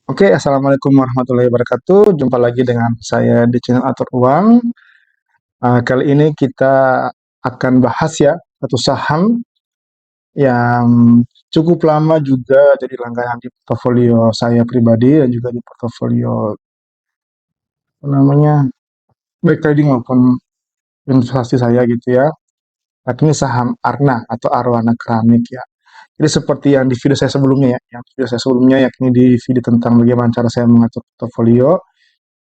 Oke, Assalamualaikum warahmatullahi wabarakatuh. Jumpa lagi dengan saya di channel Atur Uang. Kali ini kita akan bahas ya satu saham yang cukup lama juga jadi langganan di portofolio saya pribadi dan juga di portofolio apa namanya baik trading maupun investasi saya gitu ya. Ini saham Arna atau Arwana Keramik ya. Jadi seperti yang di video saya sebelumnya ya, yang video saya sebelumnya yakni di video tentang bagaimana cara saya mengatur portofolio,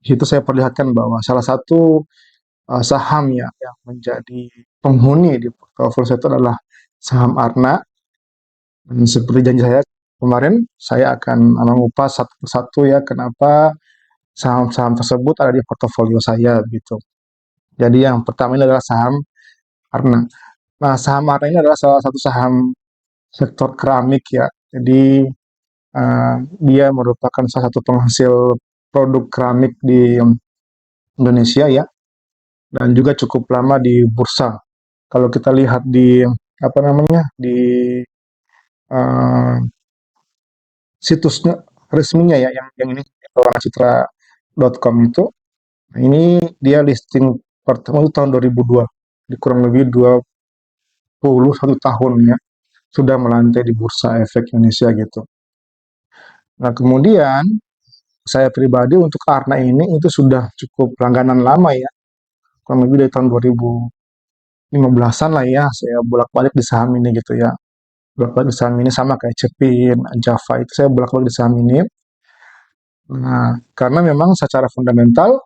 di situ saya perlihatkan bahwa salah satu saham ya yang menjadi penghuni di portofolio saya itu adalah saham Arna. Dan seperti janji saya kemarin, saya akan mengupas satu persatu ya kenapa saham-saham tersebut ada di portofolio saya gitu. Jadi yang pertama ini adalah saham Arna. Nah, saham Arna ini adalah salah satu saham sektor keramik ya. Jadi dia merupakan salah satu penghasil produk keramik di Indonesia ya, dan juga cukup lama di bursa. Kalau kita lihat di apa namanya di uh, situsnya resminya ya, yang ini citra.com itu, nah ini dia listing pertama itu tahun 2002, di kurang lebih 21 tahun ya sudah melantai di bursa efek Indonesia gitu. Nah kemudian saya pribadi untuk Arna ini itu sudah cukup langganan lama ya, kurang lebih dari tahun 2015-an lah ya, saya bolak-balik di saham ini gitu ya. Bolak-balik di saham ini sama kayak Cepin, Java itu saya bolak-balik di saham ini. Nah, karena memang secara fundamental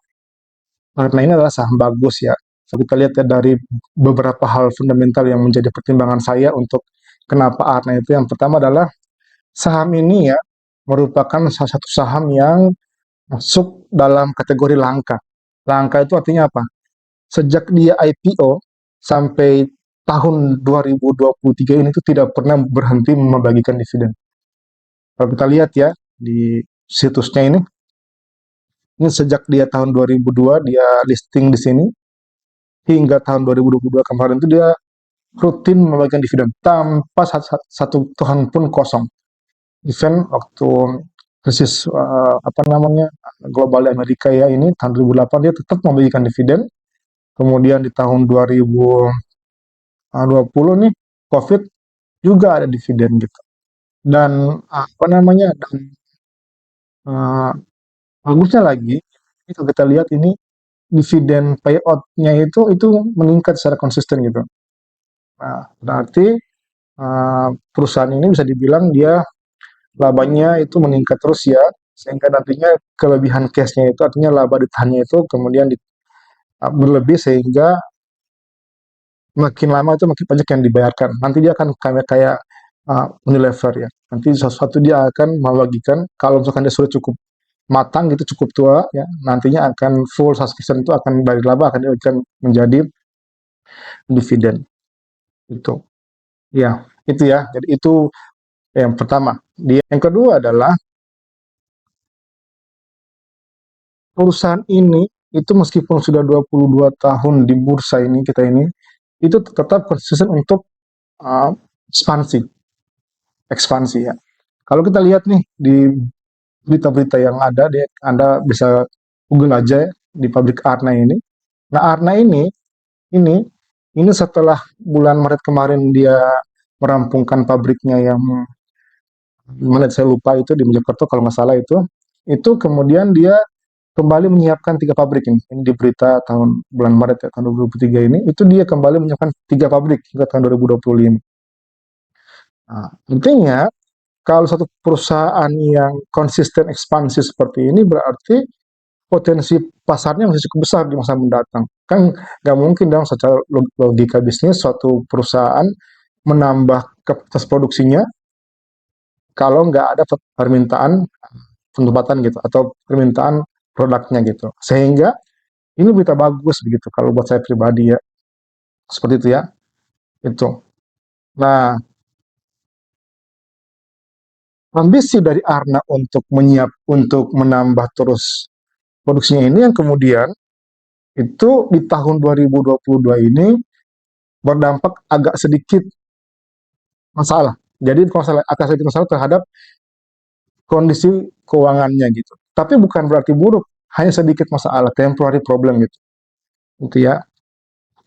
Arna ini adalah saham bagus ya. So, kita lihat ya dari beberapa hal fundamental yang menjadi pertimbangan saya untuk kenapa Arna itu. Yang pertama adalah saham ini ya merupakan salah satu saham yang masuk dalam kategori langka. Langka itu artinya apa? Sejak dia IPO sampai tahun 2023 ini itu tidak pernah berhenti membagikan dividen. Kalau kita lihat ya di situsnya ini sejak dia tahun 2002 dia listing di sini hingga tahun 2022 kemarin itu dia rutin membagikan dividen tanpa satu Tuhan pun kosong. Event waktu krisis apa namanya global Amerika ya ini tahun 2008 dia tetap membagikan dividen. Kemudian di tahun 2020 nih COVID juga ada dividen gitu. Dan apa namanya dan uh, bagusnya lagi ini kalau kita lihat ini dividen payout-nya itu meningkat secara konsisten gitu. Nah, berarti perusahaan ini bisa dibilang dia labanya itu meningkat terus ya, sehingga nantinya kelebihan cash-nya itu artinya laba ditahannya itu kemudian berlebih sehingga makin lama itu makin banyak yang dibayarkan. Nanti dia akan kayak kayak Unilever ya. Nanti sesuatu dia akan membagikan kalau misalkan dia sudah cukup matang gitu cukup tua ya nantinya akan full subscription itu akan dari laba akan diberikan menjadi dividen itu ya itu ya jadi itu yang pertama. Dia yang kedua adalah perusahaan ini itu meskipun sudah 22 tahun di bursa ini kita ini itu tetap konsisten untuk uh, ekspansi ekspansi ya. Kalau kita lihat nih di berita-berita yang ada, Anda bisa Google aja ya, di pabrik Arna ini. Nah Arna ini ini setelah bulan Maret kemarin dia merampungkan pabriknya yang mana saya lupa itu di Mojokerto kalau nggak salah itu kemudian dia kembali menyiapkan tiga pabrik ini di berita tahun bulan Maret ya, tahun 2023 ini itu dia kembali menyiapkan tiga pabrik hingga tahun 2025. Nah, intinya kalau satu perusahaan yang konsisten ekspansi seperti ini berarti potensi pasarnya masih cukup besar di masa mendatang. Kan nggak mungkin dong secara logika bisnis suatu perusahaan menambah kapasitas produksinya kalau nggak ada permintaan penempatan gitu atau permintaan produknya gitu. Sehingga ini berita bagus begitu kalau buat saya pribadi ya. Seperti itu ya. Itu. Nah, ambisi dari Arna untuk menambah terus produksinya ini yang kemudian itu di tahun 2022 ini berdampak agak sedikit masalah. Jadi masalah agak sedikit masalah terhadap kondisi keuangannya gitu. Tapi bukan berarti buruk, hanya sedikit masalah, temporary problem gitu. Gitu ya.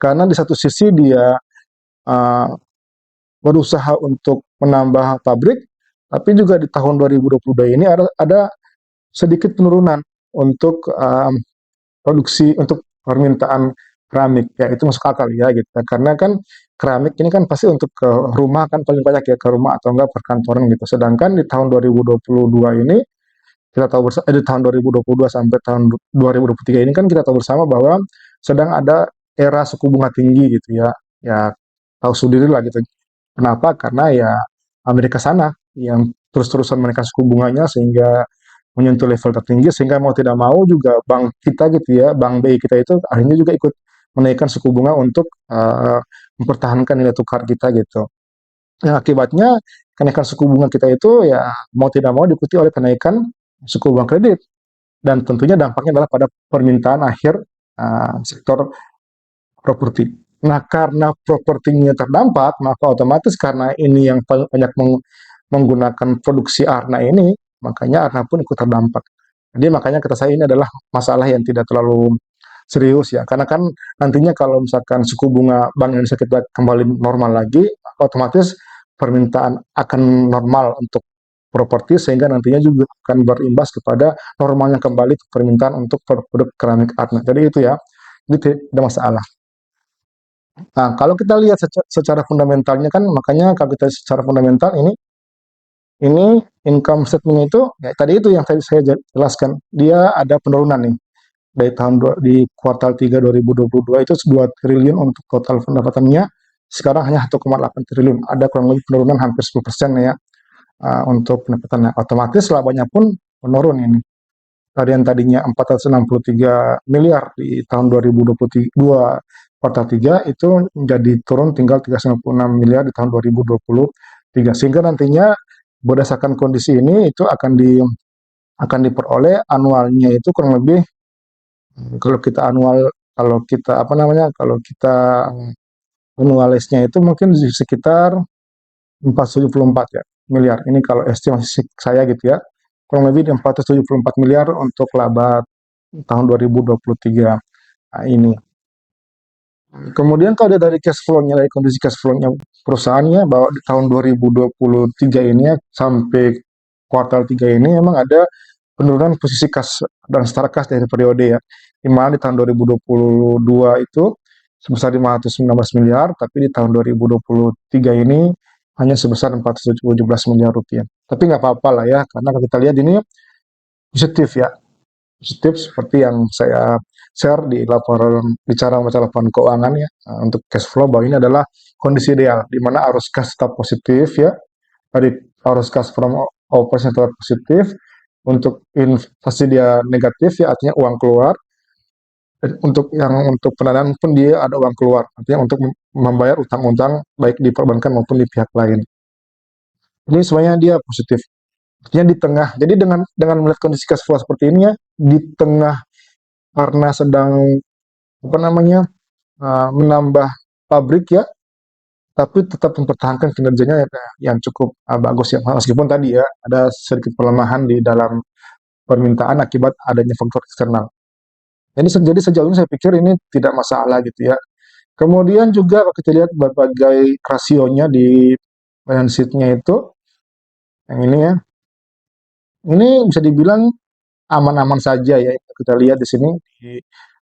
Karena di satu sisi dia uh, berusaha untuk menambah pabrik, tapi juga di tahun 2022 ini ada sedikit penurunan untuk produksi untuk permintaan keramik ya itu masuk akal ya gitu karena kan keramik ini kan pasti untuk ke rumah kan paling banyak ya ke rumah atau enggak perkantoran gitu sedangkan di tahun 2022 ini kita tahu bersama di tahun 2022 sampai tahun 2023 ini kan kita tahu bersama bahwa sedang ada era suku bunga tinggi gitu ya ya tahu sendiri lah gitu kenapa karena ya Amerika sana yang terus-terusan menaikkan suku bunganya sehingga menyentuh level tertinggi sehingga mau tidak mau juga bank kita gitu ya, bank BI kita itu akhirnya juga ikut menaikkan suku bunga untuk mempertahankan nilai tukar kita gitu. Yang akibatnya kenaikan suku bunga kita itu ya mau tidak mau diikuti oleh kenaikan suku bunga kredit dan tentunya dampaknya adalah pada permintaan akhir sektor properti. Nah, karena propertinya terdampak, maka otomatis karena ini yang paling banyak menggunakan produksi Arna ini, makanya Arna pun ikut terdampak. Jadi makanya kata saya ini adalah masalah yang tidak terlalu serius ya, karena kan nantinya kalau misalkan suku bunga Bank Indonesia kita kembali normal lagi, otomatis permintaan akan normal untuk properti sehingga nantinya juga akan berimbas kepada normalnya kembali permintaan untuk produk keramik Arna. Jadi itu ya, ini tidak masalah. Nah, kalau kita lihat secara fundamentalnya kan, makanya kalau kita secara fundamental ini income statement itu, ya, tadi itu yang tadi saya jelaskan, dia ada penurunan nih dari di kuartal 3 2022 itu 2 triliun untuk total pendapatannya, sekarang hanya 1,8 triliun, ada kurang lebih penurunan hampir 10% ya untuk pendapatannya. Otomatis labanya pun menurun ini. Dari yang tadinya 463 miliar di tahun 2022 kuartal 3 itu menjadi turun tinggal 396 miliar di tahun 2023 sehingga nantinya berdasarkan kondisi ini itu akan diperoleh anualnya itu kurang lebih kalau kita kalau kita apa namanya kalau kita anualisnya itu mungkin di sekitar 474 ya miliar. Ini kalau estimasi saya gitu ya. Kurang lebih 474 miliar untuk laba tahun 2023 ini. Kemudian kalau dari cash flow-nya, dari kondisi cash flow-nya perusahaannya, bahwa di tahun 2023 ini ya, sampai kuartal 3 ini memang ada penurunan posisi kas dan setara kas dari periode ya. Di mana di tahun 2022 itu sebesar 519 miliar, tapi di tahun 2023 ini hanya sebesar 417 miliar rupiah. Tapi nggak apa-apa lah ya, karena kalau kita lihat ini positif ya, positif seperti yang saya share di laporan bicara membaca laporan keuangan ya untuk cash flow bahwa ini adalah kondisi ideal di mana arus kas tetap positif ya dari arus kas from operation tetap positif untuk investasi dia negatif ya artinya uang keluar dan untuk pendanaan pun dia ada uang keluar artinya untuk membayar utang-utang baik di perbankan maupun di pihak lain ini semuanya dia positif artinya di tengah jadi dengan melihat kondisi cash flow seperti ini ya di tengah karena sedang apa namanya menambah pabrik ya, tapi tetap mempertahankan kinerjanya yang cukup bagus ya. Meskipun tadi ya ada sedikit pelemahan di dalam permintaan akibat adanya faktor eksternal. Jadi sejauh ini saya pikir ini tidak masalah gitu ya. Kemudian juga kalau kita lihat berbagai rasionya di balance sheet-nya itu, yang ini ya, ini bisa dibilang aman-aman saja ya. Kita lihat di sini di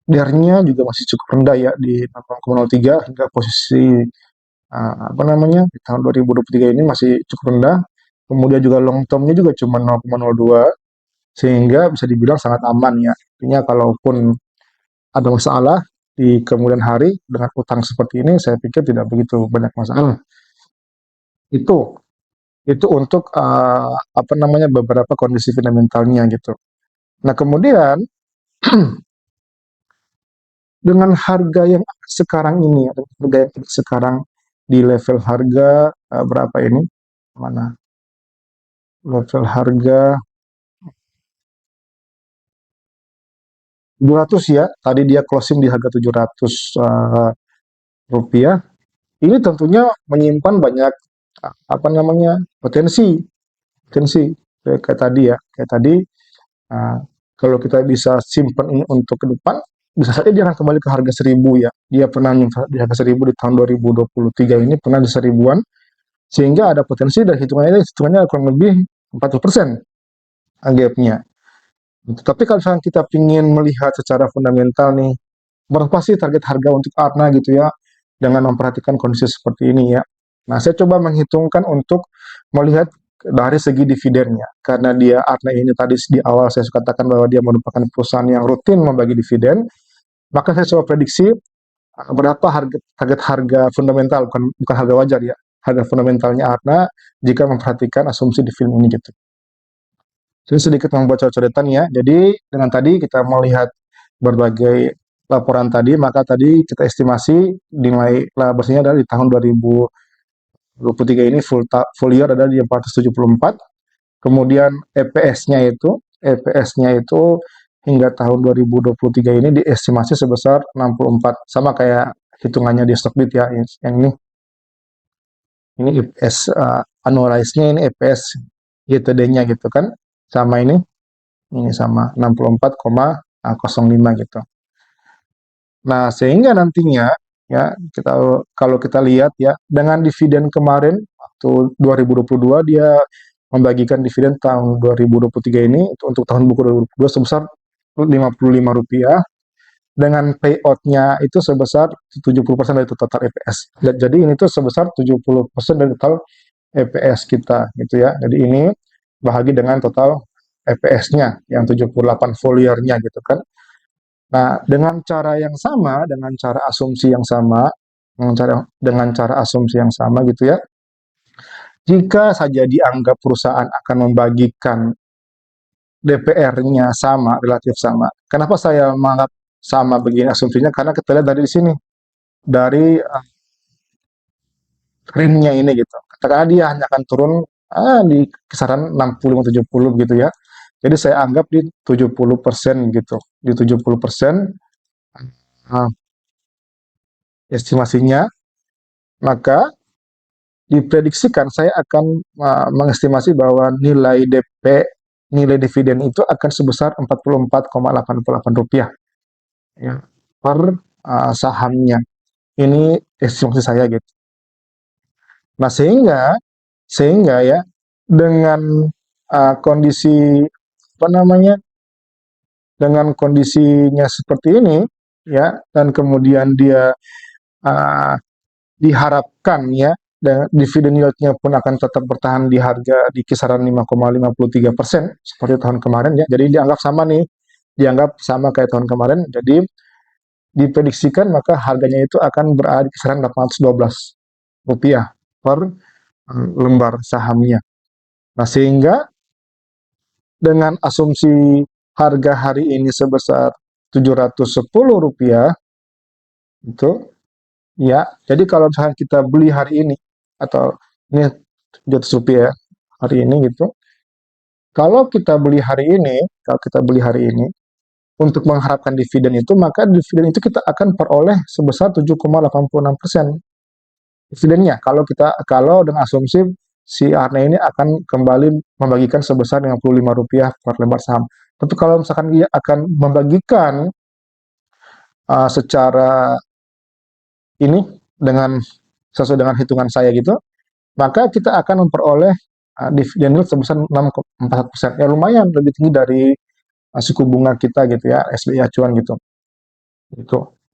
DER-nya juga masih cukup rendah ya di 0,03 hingga posisi apa namanya di tahun 2023 ini masih cukup rendah. Kemudian juga long term-nya juga cuma 0,02 sehingga bisa dibilang sangat aman ya. Artinya kalaupun ada masalah di kemudian hari dengan utang seperti ini saya pikir tidak begitu banyak masalah. Itu itu untuk apa namanya beberapa kondisi fundamentalnya gitu. Nah, kemudian dengan harga yang sekarang ini, harga yang sekarang di level harga berapa ini? Mana? Level harga 200 ya. Tadi dia closing di harga 700 rupiah. Ini tentunya menyimpan banyak apa namanya potensi, potensi. kayak tadi ya, kayak tadi. Nah, kalau kita bisa simpan ini untuk ke depan, bisa saja dia akan kembali ke harga 1.000 ya. Dia pernah di harga 1.000 di tahun 2023 ini, pernah di 1.000-an, sehingga ada potensi dari hitungannya kurang lebih 40% gapnya. Tapi kalau misalnya kita ingin melihat secara fundamental nih, berapa sih target harga untuk Arna gitu ya, dengan memperhatikan kondisi seperti ini ya. Nah, saya coba menghitungkan untuk melihat dari segi dividennya, karena dia Arna ini tadi di awal saya katakan bahwa dia merupakan perusahaan yang rutin membagi dividen, maka saya coba prediksi berapa target harga fundamental, bukan harga wajar ya, harga fundamentalnya Arna jika memperhatikan asumsi dividen ini gitu. Jadi sedikit membuat coretan ya. Jadi dengan tadi kita melihat berbagai laporan tadi, maka tadi kita estimasi nilai laba bersihnya adalah di tahun 2023 ini full year ada di 474. Kemudian EPS-nya itu hingga tahun 2023 ini diestimasi sebesar 64. Sama kayak hitungannya di Stockbit ya. Yang ini EPS annualized-nya, ini EPS YTD-nya gitu kan. Sama ini sama 64,05 gitu. Nah, sehingga nantinya ya kalau kita lihat ya dengan dividen kemarin waktu 2022 dia membagikan dividen tahun 2023 ini untuk tahun buku 2022 sebesar Rp55 dengan payout-nya itu sebesar 70% dari total EPS. Jadi ini tuh sebesar 70% dari total EPS kita gitu ya. Jadi ini bahagi dengan total EPS-nya yang 78 full year-nya gitu kan. Nah, dengan cara yang sama, dengan cara asumsi yang sama, dengan cara asumsi yang sama gitu ya. Jika saja dianggap perusahaan akan membagikan DPR-nya sama, relatif sama. Kenapa saya menganggap sama begini asumsinya? Karena kita lihat dari di sini, dari screen-nya ini gitu. Katakanlah dia hanya akan turun di kisaran 65-70 gitu ya. Jadi saya anggap di 70% gitu. Di 70% uh, estimasinya, maka diprediksikan saya akan mengestimasi bahwa nilai nilai dividen itu akan sebesar Rp44,88 ya, per sahamnya. Ini estimasi saya gitu. Nah, sehingga ya dengan kondisi apa namanya dengan kondisinya seperti ini ya, dan kemudian dia uh, diharapkan ya dan dividen yield-nya pun akan tetap bertahan di harga di kisaran 5,53% seperti tahun kemarin ya. Jadi dianggap sama kayak tahun kemarin. Jadi diprediksikan maka harganya itu akan berada di kisaran Rp812 per lembar sahamnya. Nah, sehingga dengan asumsi harga hari ini sebesar Rp710 itu ya, jadi kalau misalnya kita beli hari ini atau ini Rp700 hari ini gitu. Kalau kita beli hari ini untuk mengharapkan dividen itu, maka dividen itu kita akan peroleh sebesar 7,86% dividennya. Kalau dengan asumsi si Arne ini akan kembali membagikan sebesar Rp55 per lembar saham. Tapi kalau misalkan dia akan membagikan secara ini sesuai dengan hitungan saya gitu, maka kita akan memperoleh dividen yield sebesar 6,41%. Ya lumayan lebih tinggi dari suku bunga kita gitu ya, SBI acuan gitu.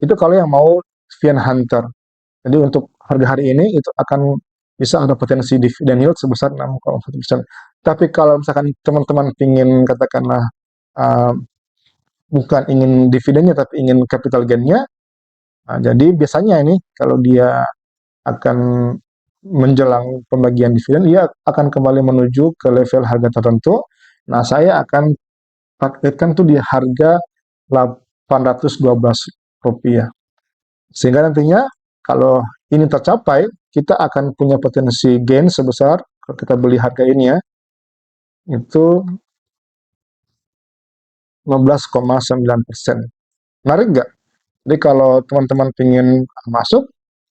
Itu kalau yang mau Svian Hunter. Jadi untuk harga hari ini itu akan bisa ada potensi dividen yield sebesar 6,1%. Tapi kalau misalkan teman-teman ingin katakanlah uh, bukan ingin dividennya tapi ingin capital gain-nya, jadi biasanya ini kalau dia akan menjelang pembagian dividen, dia akan kembali menuju ke level harga tertentu. Nah, saya akan targetkan tuh di harga Rp812. Sehingga nantinya kalau ini tercapai, kita akan punya potensi gain sebesar, kalau kita beli harga ini ya, itu 15,9%. Menarik nggak? Jadi kalau teman-teman ingin masuk,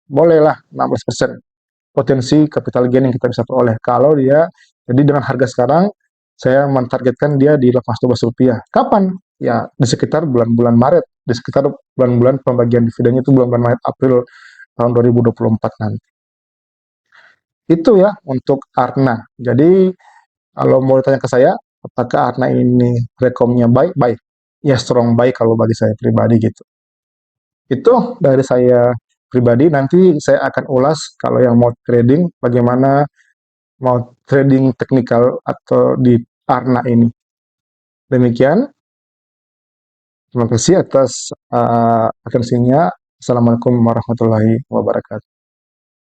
bolehlah 16% potensi capital gain yang kita bisa peroleh. Kalau dia, jadi dengan harga sekarang saya mentargetkan dia di Rp12. Kapan? Ya di sekitar bulan-bulan Maret, di sekitar bulan-bulan pembagian dividennya itu bulan-bulan Maret April tahun 2024 nanti. Itu ya untuk Arna. Jadi kalau mau ditanya ke saya, apakah Arna ini rekomnya baik? Baik. Ya strong baik kalau bagi saya pribadi gitu. Itu dari saya pribadi, nanti saya akan ulas kalau yang mau trading, bagaimana mau trading teknikal atau di Arna ini. Demikian, terima kasih atas atensinya. Assalamualaikum warahmatullahi wabarakatuh.